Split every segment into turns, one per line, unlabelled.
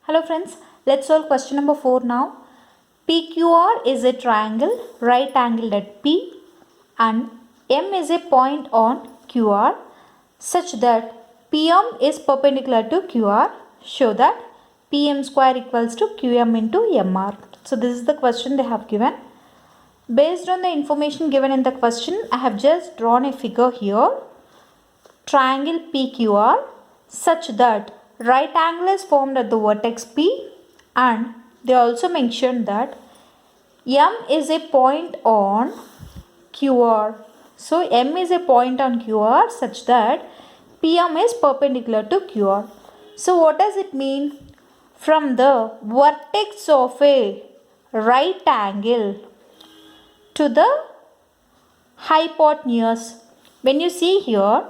Hello friends, let's solve question number 4 now. PQR is a triangle, right angled at P, and M is a point on QR such that PM is perpendicular to QR. Show that PM square equals to QM into MR. So this is the question they have given. Based on the information given in the question, I have just drawn a figure here. Triangle PQR such that right angle is formed at the vertex P, and they also mentioned that M is a point on QR. So M is a point on QR such that PM is perpendicular to QR. So what does it mean? From the vertex of a right angle to the hypotenuse. When you see here,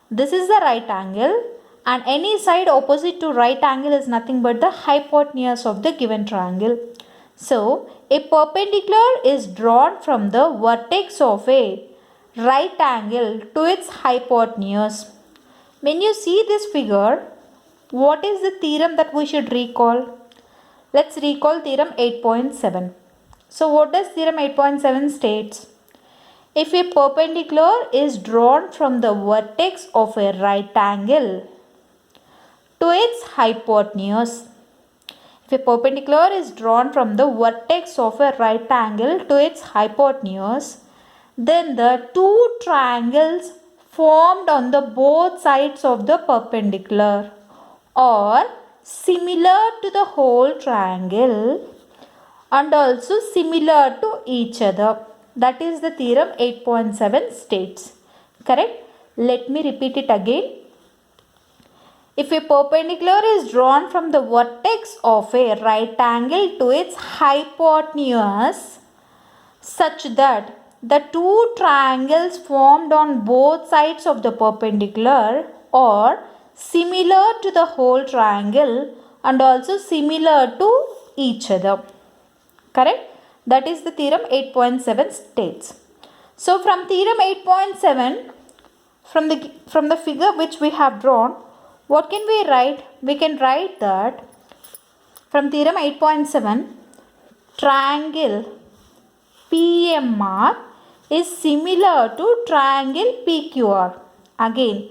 this is the right angle and any side opposite to right angle is nothing but the hypotenuse of the given triangle. So, a perpendicular is drawn from the vertex of a right angle to its hypotenuse. When you see this figure, what is the theorem that we should recall? Let's recall theorem 8.7. So, what does theorem 8.7 states? If a perpendicular is drawn from the vertex of a right angle to its hypotenuse, if a perpendicular is drawn from the vertex of a right angle to its hypotenuse, then the two triangles formed on the both sides of the perpendicular are similar to the whole triangle and also similar to each other. That is the theorem 8.7 states. Correct? Let me repeat it again. If a perpendicular is drawn from the vertex of a right angle to its hypotenuse such that the two triangles formed on both sides of the perpendicular are similar to the whole triangle and also similar to each other. Correct? That is the theorem 8.7 states. So from theorem 8.7, from the figure which we have drawn, what can we write? We can write that from theorem 8.7, triangle PMR is similar to triangle PQR. Again,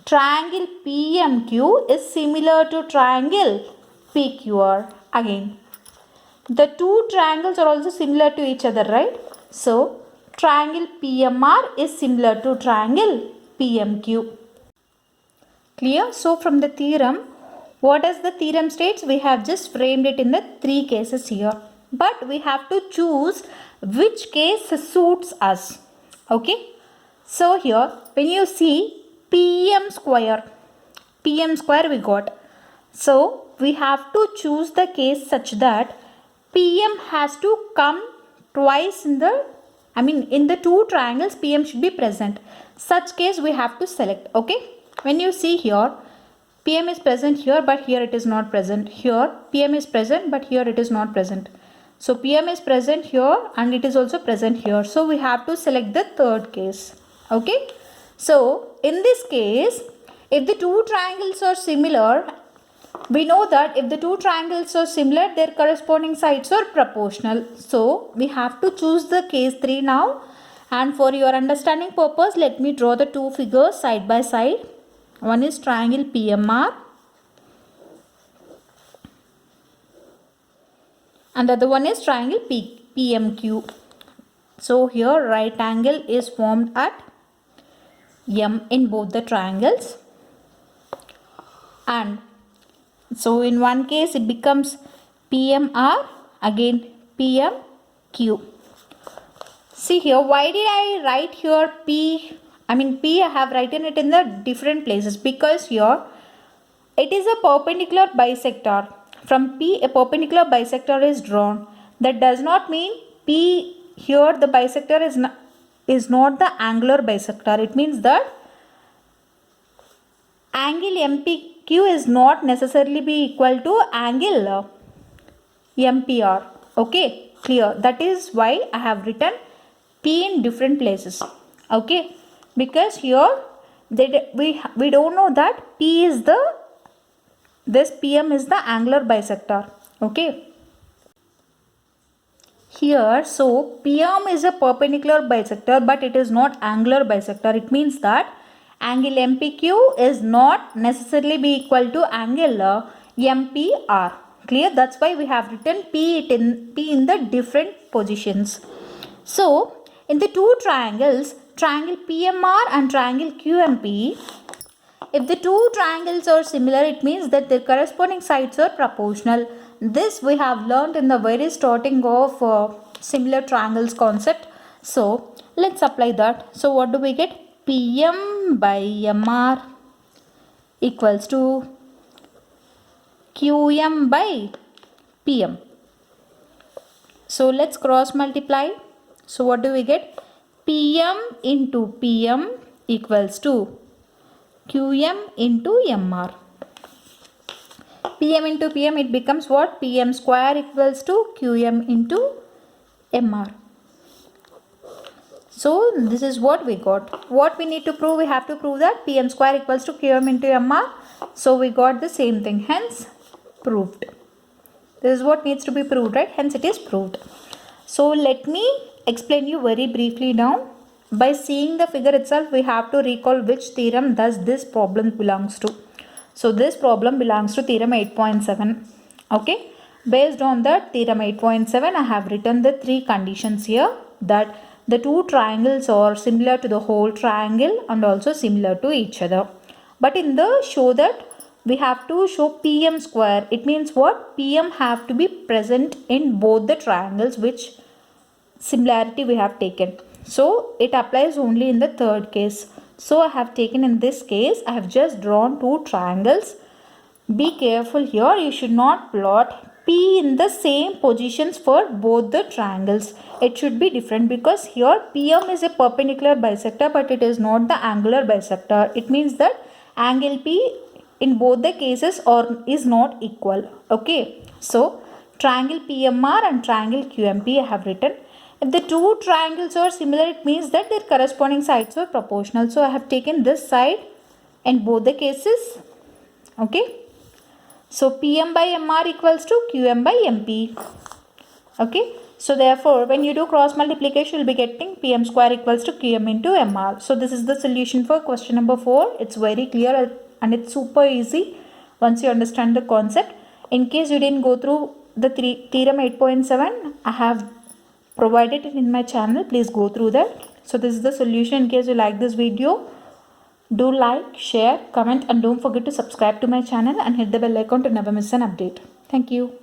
triangle PMQ is similar to triangle PQR. Again, the two triangles are also similar to each other, right? So, triangle PMR is similar to triangle PMQ. Clear? So, from the theorem, what does the theorem states? We have just framed it in the three cases here. But we have to choose which case suits us. Okay? So, here, when you see PM square we got. So, we have to choose the case such that PM has to come twice in the two triangles PM should be present. Such case we have to select. Okay. When you see here, PM is present here but here it is not present. Here PM is present but here it is not present. So PM is present here and it is also present here. So we have to select the third case. Okay. So in this case, if the two triangles are similar, we know that if the two triangles are similar, their corresponding sides are proportional. So, we have to choose the case 3 now. And for your understanding purpose, let me draw the two figures side by side. One is triangle PMR. And the other one is triangle PMQ. So, here right angle is formed at M in both the triangles. And so in one case it becomes PMR, again PMQ. See here, why did I write here P I have written it in the different places because here it is a perpendicular bisector. From P a perpendicular bisector is drawn. That does not mean P here the bisector is not the angular bisector. It means that angle MPQ is not necessarily be equal to angle MPR. Okay, clear. That is why I have written P in different places. Okay, because here we don't know that P is the This PM is the angular bisector. Okay. Here, so PM is a perpendicular bisector, but it is not angular bisector. It means that angle MPQ is not necessarily be equal to angle MPR. Clear? That's why we have written P in the different positions. So, in the two triangles, triangle PMR and triangle QMP, if the two triangles are similar, it means that their corresponding sides are proportional. This we have learned in the very starting of similar triangles concept. So, let's apply that. So, what do we get? PM by MR equals to QM by PM. So, let's cross multiply. So, what do we get? PM into PM equals to QM into MR. PM into PM, it becomes what? PM square equals to QM into MR. So, this is what we got. What we need to prove? We have to prove that PM square equals to QM into MR. So, we got the same thing. Hence, proved. This is what needs to be proved, right? Hence, it is proved. So, let me explain you very briefly now. By seeing the figure itself, we have to recall which theorem does this problem belongs to. So, this problem belongs to theorem 8.7. Okay. Based on that theorem 8.7, I have written the three conditions here, that the two triangles are similar to the whole triangle and also similar to each other. But in the show that we have to show PM square. It means what? PM have to be present in both the triangles, which similarity we have taken. So, it applies only in the third case. So, I have taken in this case, I have just drawn two triangles. Be careful here, you should not plot P in the same positions for both the triangles. It should be different because here PM is a perpendicular bisector, but it is not the angular bisector. It means that angle P in both the cases is not equal. Okay. So, triangle PMR and triangle QMP I have written. If the two triangles are similar, it means that their corresponding sides are proportional. So, I have taken this side in both the cases. Okay. So, PM by MR equals to QM by MP. Okay. So, therefore, when you do cross multiplication, you will be getting PM square equals to QM into MR. So, this is the solution for question number 4. It's very clear and it's super easy once you understand the concept. In case you didn't go through the theorem 8.7, I have provided it in my channel. Please go through that. So, this is the solution. In case you like this video, do like, share, comment and don't forget to subscribe to my channel and hit the bell icon to never miss an update. Thank you.